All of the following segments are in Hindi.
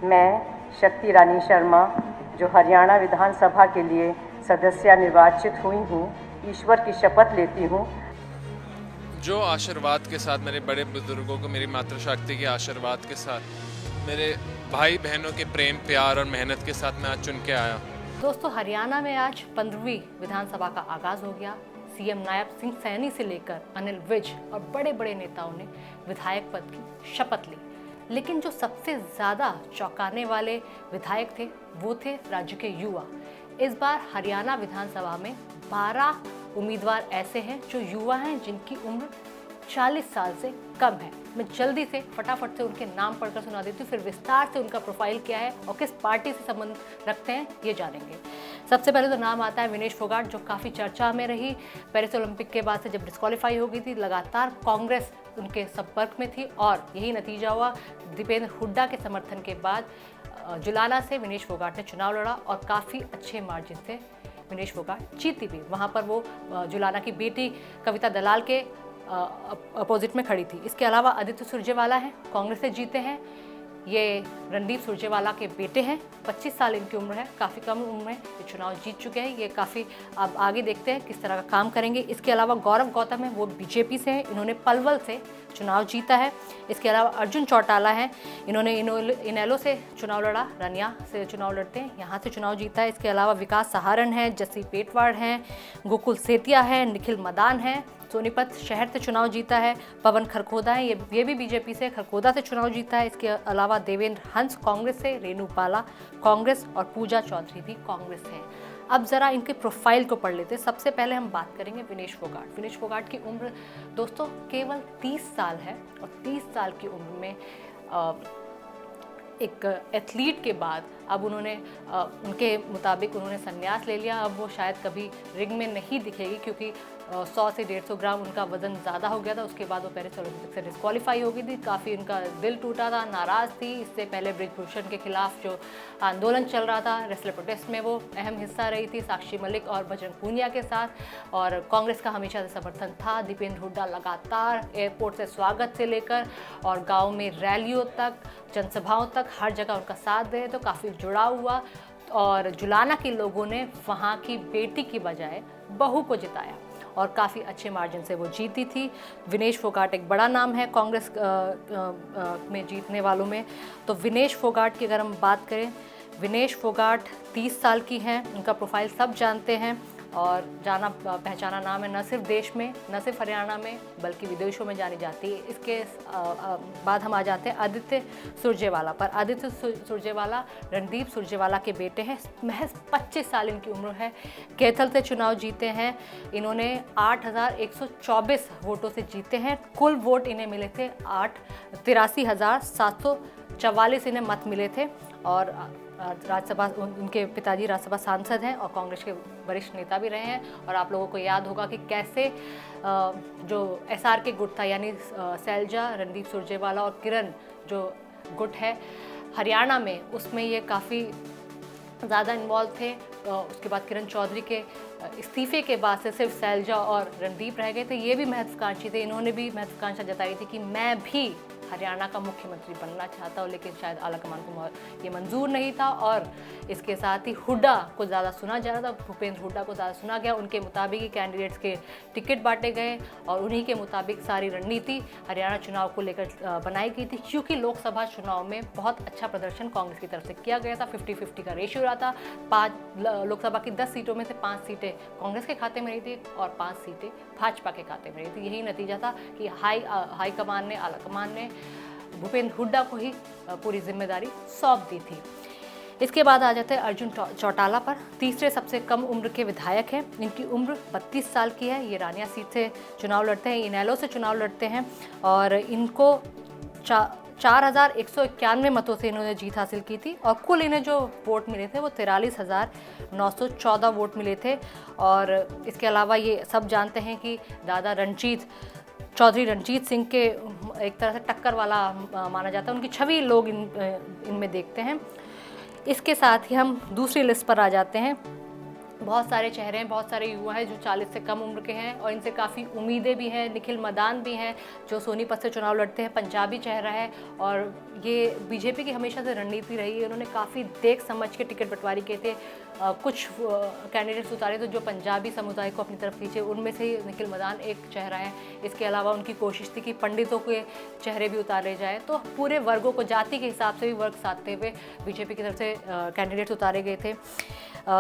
मैं शक्ति रानी शर्मा, जो हरियाणा विधानसभा के लिए सदस्य निर्वाचित हुई हूँ, ईश्वर की शपथ लेती हूँ। जो आशीर्वाद के साथ, मेरे बड़े बुजुर्गों को मेरी मातृशक्ति के आशीर्वाद के साथ, मेरे भाई बहनों के प्रेम प्यार और मेहनत के साथ मैं आज चुन के आया। दोस्तों, हरियाणा में आज 15वीं विधानसभा का आगाज हो गया। सीएम नायब सिंह सैनी से लेकर अनिल विज और बड़े बड़े नेताओं ने विधायक पद की शपथ ली। लेकिन जो सबसे ज्यादा चौंकाने वाले विधायक थे वो थे राज्य के युवा। इस बार हरियाणा विधानसभा में 12 उम्मीदवार ऐसे हैं जो युवा हैं, जिनकी उम्र 40 साल से कम है। मैं जल्दी से फटाफट से उनके नाम पढ़कर सुना देती हूँ, फिर विस्तार से उनका प्रोफाइल क्या है और किस पार्टी से संबंध रखते हैं ये जानेंगे। सबसे पहले तो नाम आता है विनेश फोगाट, जो काफ़ी चर्चा में रही। पेरिस ओलंपिक के बाद से जब डिस्क्वालीफाई हो गई थी, लगातार कांग्रेस उनके संपर्क में थी और यही नतीजा हुआ। दीपेंद्र हुड्डा के समर्थन के बाद जुलाना से विनेश फोगाट ने चुनाव लड़ा और काफ़ी अच्छे मार्जिन से विनेश फोगाट जीती भी। वहाँ पर वो जुलाना की बेटी कविता दलाल के अपोजिट में खड़ी थी। इसके अलावा आदित्य सुरजेवाला हैं, कांग्रेस से जीते हैं। ये रणदीप सुरजेवाला के बेटे हैं, 25 साल इनकी उम्र है, काफ़ी कम उम्र में ये चुनाव जीत चुके हैं। ये काफ़ी, अब आगे देखते हैं किस तरह का काम करेंगे। इसके अलावा गौरव गौतम है, वो बीजेपी से हैं, इन्होंने पलवल से चुनाव जीता है। इसके अलावा अर्जुन चौटाला हैं, इन्होंने इनेलो से चुनाव लड़ा, रनिया से चुनाव लड़ते हैं, यहाँ से चुनाव जीता है। इसके अलावा विकास सहारण है, जस्सी पेटवाड़ हैं, गोकुल सेतिया है, निखिल मदान है, सोनीपत शहर से चुनाव जीता है। पवन खरखोदा है, ये भी बीजेपी से खरखोदा से चुनाव जीता है। इसके अलावा देवेंद्र हंस कांग्रेस से, रेणु पाला कांग्रेस और पूजा चौधरी भी कांग्रेस हैं। अब ज़रा इनके प्रोफाइल को पढ़ लेते हैं। सबसे पहले हम बात करेंगे विनेश फोगाट। विनेश फोगाट की उम्र दोस्तों केवल 30 साल है और 30 साल की उम्र में एक एथलीट के बाद अब उन्होंने उनके मुताबिक उन्होंने संन्यास ले लिया। अब वो शायद कभी रिंग में नहीं दिखेगी, क्योंकि 100 से 150 ग्राम उनका वजन ज़्यादा हो गया था। उसके बाद वो पेरिस ओलंपिक से डिस्क्वालीफाई हो गई थी। काफ़ी उनका दिल टूटा था, नाराज़ थी। इससे पहले ब्रिजभूषण के खिलाफ जो आंदोलन चल रहा था, रेसलर प्रोटेस्ट में वो अहम हिस्सा रही थी, साक्षी मलिक और बजरंग पूनिया के साथ। और कांग्रेस का हमेशा से समर्थन था। दीपेंद्र हुड्डा लगातार एयरपोर्ट से स्वागत से लेकर और गाँव में रैलियों तक, जनसभाओं तक हर जगह उनका साथ दे, तो काफ़ी जुड़ाव हुआ। और जुलाना के लोगों ने वहाँ की बेटी की बजाय बहू को जिताया और काफ़ी अच्छे मार्जिन से वो जीती थी। विनेश फोगाट एक बड़ा नाम है कांग्रेस में जीतने वालों में। तो विनेश फोगाट की अगर हम बात करें, विनेश फोगाट 30 साल की हैं, उनका प्रोफाइल सब जानते हैं और जाना पहचाना नाम है, न सिर्फ देश में, न सिर्फ हरियाणा में, बल्कि विदेशों में जानी जाती है। इसके बाद हम आ जाते हैं आदित्य सुरजेवाला पर। आदित्य सुरजेवाला रणदीप सुरजेवाला के बेटे हैं, महज 25 साल इनकी उम्र है, कैथल से चुनाव जीते हैं। इन्होंने 8,124 वोटों से जीते हैं। कुल वोट इन्हें मिले थे 83,744 इन्हें मत मिले थे। और राज्यसभा, उनके पिताजी राज्यसभा सांसद हैं और कांग्रेस के वरिष्ठ नेता भी रहे हैं। और आप लोगों को याद होगा कि कैसे जो एसआर के गुट था, यानी सैलजा, रणदीप सुरजेवाला और किरण जो गुट है हरियाणा में, उसमें ये काफ़ी ज़्यादा इन्वॉल्व थे। उसके बाद किरण चौधरी के इस्तीफे के बाद से सिर्फ सैलजा और रणदीप रह गए थे। ये भी महत्वाकांक्षी थे, इन्होंने भी महत्वाकांक्षा जताई थी कि मैं भी हरियाणा का मुख्यमंत्री बनना चाहता हूँ, लेकिन शायद आलाकमान को ये मंजूर नहीं था। और इसके साथ ही हुड्डा को ज़्यादा सुना जा रहा था, भूपेंद्र हुड्डा को ज़्यादा सुना गया। उनके मुताबिक ही कैंडिडेट्स के टिकट बांटे गए और उन्हीं के मुताबिक सारी रणनीति हरियाणा चुनाव को लेकर बनाई गई थी। क्योंकि लोकसभा चुनाव में बहुत अच्छा प्रदर्शन कांग्रेस की तरफ से किया गया था, 50-50 का रेशियो रहा था। 5 लोकसभा की 10 सीटों में से 5 सीटें कांग्रेस के खाते में रही थी और 5 सीटें भाजपा के खाते में रही थी। यही नतीजा था कि हाई कमान ने, आला कमान ने भूपेंद्र हुड्डा को ही पूरी जिम्मेदारी सौंप दी थी। इसके बाद आ जाते हैं अर्जुन चौटाला पर। तीसरे सबसे कम उम्र के विधायक हैं, इनकी उम्र 32 साल की है। ये रानिया सीट से चुनाव लड़ते हैं, इनेलो से चुनाव लड़ते हैं और इनको 4,191 मतों से इन्होंने जीत हासिल की थी। और कुल इन्हें जो वोट मिले थे वो 43,914 वोट मिले थे। और इसके अलावा ये सब जानते हैं कि दादा चौधरी रणजीत सिंह के एक तरह से टक्कर वाला माना जाता है, उनकी छवि लोग इनमें देखते हैं। इसके साथ ही हम दूसरी लिस्ट पर आ जाते हैं। बहुत सारे चेहरे हैं, बहुत सारे युवा हैं जो 40 से कम उम्र के हैं और इनसे काफ़ी उम्मीदें भी हैं। निखिल मदान भी हैं जो सोनीपत से चुनाव लड़ते हैं, पंजाबी चेहरा है और ये बीजेपी की हमेशा से रणनीति रही है। उन्होंने काफ़ी देख समझ के टिकट बंटवारी किए थे। कुछ कैंडिडेट्स उतारे थे जो पंजाबी समुदाय को अपनी तरफ खींचे, उनमें से निखिल मदान एक चेहरा है। इसके अलावा उनकी कोशिश थी कि पंडितों के चेहरे भी उतारे जाए, तो पूरे वर्गों को जाति के हिसाब से भी वर्ग साधते हुए बीजेपी की तरफ से कैंडिडेट्स उतारे गए थे।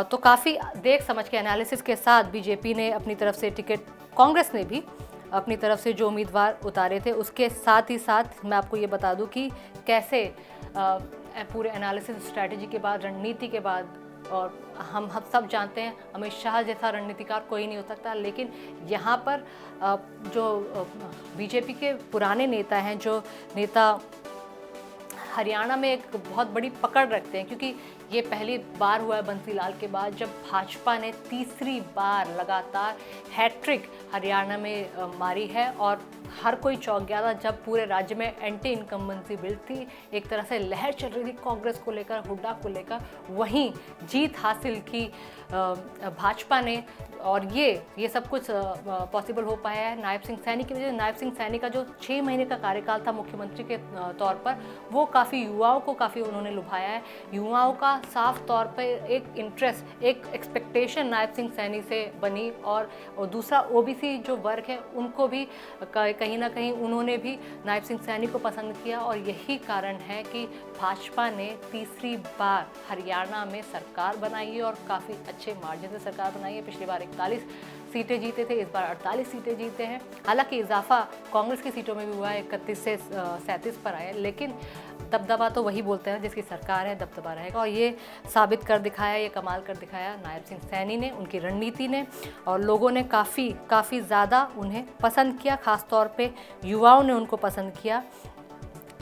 तो काफ़ी देख समझ के एनालिसिस के साथ बीजेपी ने अपनी तरफ से टिकट, कांग्रेस ने भी अपनी तरफ से जो उम्मीदवार उतारे थे, उसके साथ ही साथ मैं आपको ये बता दूं कि कैसे पूरे एनालिसिस स्ट्रैटेजी के बाद, रणनीति के बाद, और हम सब जानते हैं अमित शाह जैसा रणनीतिकार कोई नहीं हो सकता, लेकिन यहाँ पर जो बीजेपी के पुराने नेता हैं, जो नेता हरियाणा में एक बहुत बड़ी पकड़ रखते हैं, क्योंकि ये पहली बार हुआ है बंसीलाल के बाद जब भाजपा ने तीसरी बार लगातार हैट्रिक हरियाणा में मारी है और हर कोई चौंक गया था जब पूरे राज्य में एंटी इनकम्बेंसी बिल थी, एक तरह से लहर चल रही थी कांग्रेस को लेकर, हुड्डा को लेकर। वहीं जीत हासिल की भाजपा ने, और ये सब कुछ पॉसिबल हो पाया है नायब सिंह सैनी की वजह से। नायब सिंह सैनी का जो 6 महीने का कार्यकाल था मुख्यमंत्री के तौर पर, वो काफ़ी युवाओं को काफ़ी उन्होंने लुभाया है। युवाओं का साफ तौर पर एक इंटरेस्ट, एक एक्सपेक्टेशन नायब सिंह सैनी से बनी, और दूसरा ओबीसी जो वर्ग है उनको भी कहीं ना कहीं उन्होंने भी नायब सिंह सैनी को पसंद किया, और यही कारण है कि भाजपा ने तीसरी बार हरियाणा में सरकार बनाई है और काफ़ी अच्छे मार्जिन से सरकार बनाई है। पिछली बार 41 सीटें जीते थे, इस बार 48 सीटें जीते हैं। हालांकि इजाफा कांग्रेस की सीटों में भी हुआ है, 31 से 37 पर आया, लेकिन दबदबा तो वही बोलते हैं जिसकी सरकार है, दबदबा रहेगा। और ये साबित कर दिखाया, ये कमाल कर दिखाया नायब सिंह सैनी ने, उनकी रणनीति ने, और लोगों ने काफ़ी ज़्यादा उन्हें पसंद किया, ख़ास तौर पे युवाओं ने उनको पसंद किया।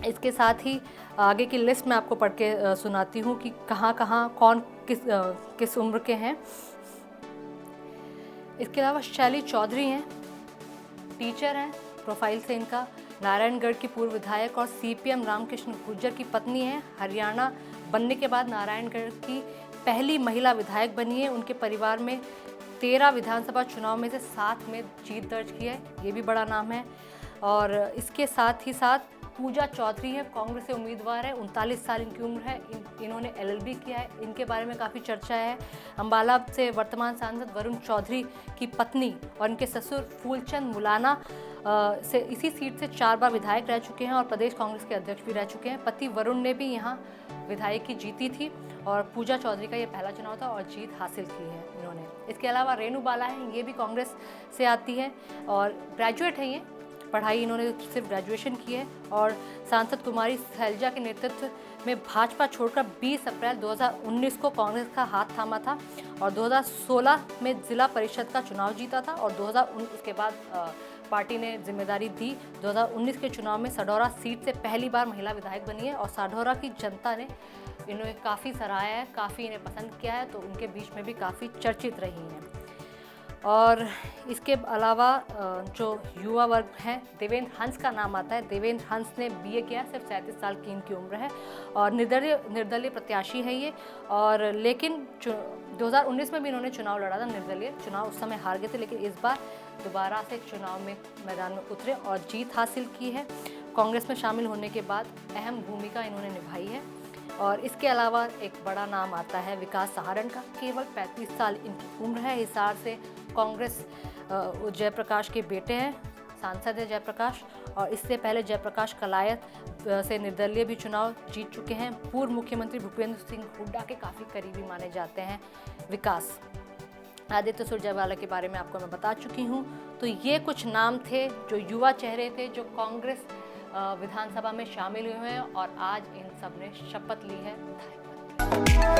इसके साथ ही आगे की लिस्ट मैं आपको पढ़ के सुनाती हूँ कि कहाँ कौन किस उम्र के हैं। इसके अलावा शैली चौधरी हैं, टीचर हैं प्रोफाइल से इनका, नारायणगढ़ की पूर्व विधायक और सीपीएम रामकृष्ण गुर्जर की पत्नी है। हरियाणा बनने के बाद नारायणगढ़ की पहली महिला विधायक बनी है। उनके परिवार में 13 विधानसभा चुनाव में से 7 में जीत दर्ज की है, ये भी बड़ा नाम है। और इसके साथ ही साथ पूजा चौधरी है, कांग्रेस से उम्मीदवार है, 39 साल इनकी उम्र है। इन्होंने LLB किया है, इनके बारे में काफ़ी चर्चा है। अम्बाला से वर्तमान सांसद वरुण चौधरी की पत्नी और इनके ससुर फूलचंद मुलाना से इसी सीट से 4 बार विधायक रह चुके हैं और प्रदेश कांग्रेस के अध्यक्ष भी रह चुके हैं। पति वरुण ने भी यहाँ विधायकी जीती थी और पूजा चौधरी का ये पहला चुनाव था और जीत हासिल की है इन्होंने। इसके अलावा रेणु बाला है, ये भी कांग्रेस से आती है और ग्रेजुएट है। ये पढ़ाई इन्होंने सिर्फ ग्रेजुएशन की है। और सांसद कुमारी सैलजा के नेतृत्व में भाजपा छोड़कर 20 अप्रैल 2019 को कांग्रेस का हाथ थामा था और 2016 में जिला परिषद का चुनाव जीता था और 2019 के बाद पार्टी ने जिम्मेदारी दी। 2019 के चुनाव में सढौरा सीट से पहली बार महिला विधायक बनी है और सढौरा की जनता ने इन्हें काफ़ी सराहा है, काफ़ी इन्हें पसंद किया है, तो उनके बीच में भी काफ़ी चर्चित रही हैं। और इसके अलावा जो युवा वर्ग हैं, देवेंद्र हंस का नाम आता है। देवेंद्र हंस ने BA किया, सिर्फ 37 साल की इनकी उम्र है और निर्दलीय प्रत्याशी है ये। और लेकिन 2019 में भी इन्होंने चुनाव लड़ा था, निर्दलीय चुनाव, उस समय हार गए थे, लेकिन इस बार दोबारा से चुनाव में मैदान में उतरे और जीत हासिल की है। कांग्रेस में शामिल होने के बाद अहम भूमिका इन्होंने निभाई है। और इसके अलावा एक बड़ा नाम आता है विकास सहारण का, केवल 35 साल इनकी उम्र है। हिसार से कांग्रेस जयप्रकाश के बेटे हैं, सांसद है जयप्रकाश, और इससे पहले जयप्रकाश कलायत से निर्दलीय भी चुनाव जीत चुके हैं। पूर्व मुख्यमंत्री भूपेंद्र सिंह हुड्डा के काफ़ी करीबी माने जाते हैं विकास। आदित्य सुरजेवाला के बारे में आपको मैं बता चुकी हूँ। तो ये कुछ नाम थे जो युवा चेहरे थे जो कांग्रेस विधानसभा में शामिल हुए हैं और आज इन सब ने शपथ ली है विधायक।